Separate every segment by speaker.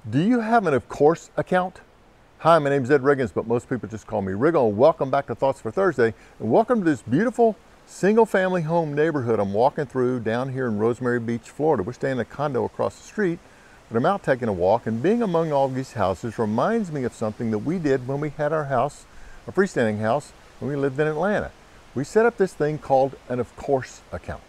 Speaker 1: Do you have an of course account? Hi, my name is Ed Riggins, but most people just call me Riggle. Welcome back to Thoughts for Thursday, and welcome to this beautiful single family home neighborhood I'm walking through down here in Rosemary Beach, Florida. We're staying in a condo across the street, but I'm out taking a walk, and being among all these houses reminds me of something that we did when we had our house, a freestanding house, when we lived in Atlanta. We set up this thing called an of course account,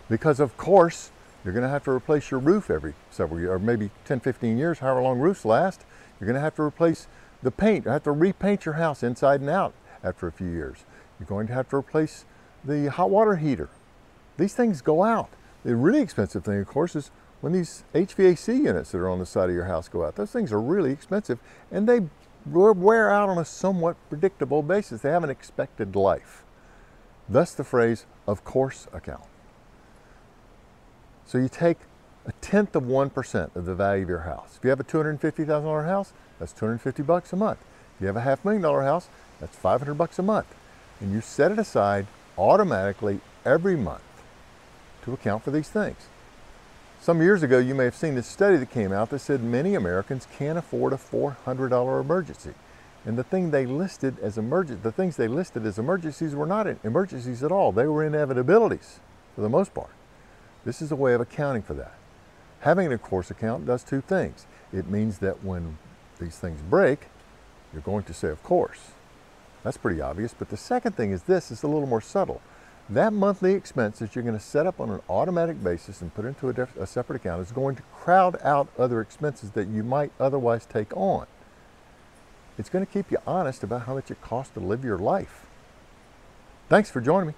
Speaker 1: because of course you're going to have to replace your roof every several years, or maybe 10, 15 years, however long roofs last. You're going to have to replace the paint. You have to repaint your house inside and out after a few years. You're going to have to replace the hot water heater. These things go out. The really expensive thing, of course, is when these HVAC units that are on the side of your house go out. Those things are really expensive, and they wear out on a somewhat predictable basis. They have an expected life. Thus the phrase, of course account. So you take 1/10% of the value of your house. If you have a $250,000 house, that's $250 a month. If you have a $500,000 house, that's $500 a month. And you set it aside automatically every month to account for these things. Some years ago, you may have seen this study that came out that said many Americans can't afford a $400 emergency. And the things they listed as emergencies were not emergencies at all. They were inevitabilities for the most part. This is a way of accounting for that. Having an of course account does two things. It means that when these things break, you're going to say of course. That's pretty obvious, but the second thing is this is a little more subtle. That monthly expense that you're going to set up on an automatic basis and put into a separate account is going to crowd out other expenses that you might otherwise take on. It's going to keep you honest about how much it costs to live your life. Thanks for joining me.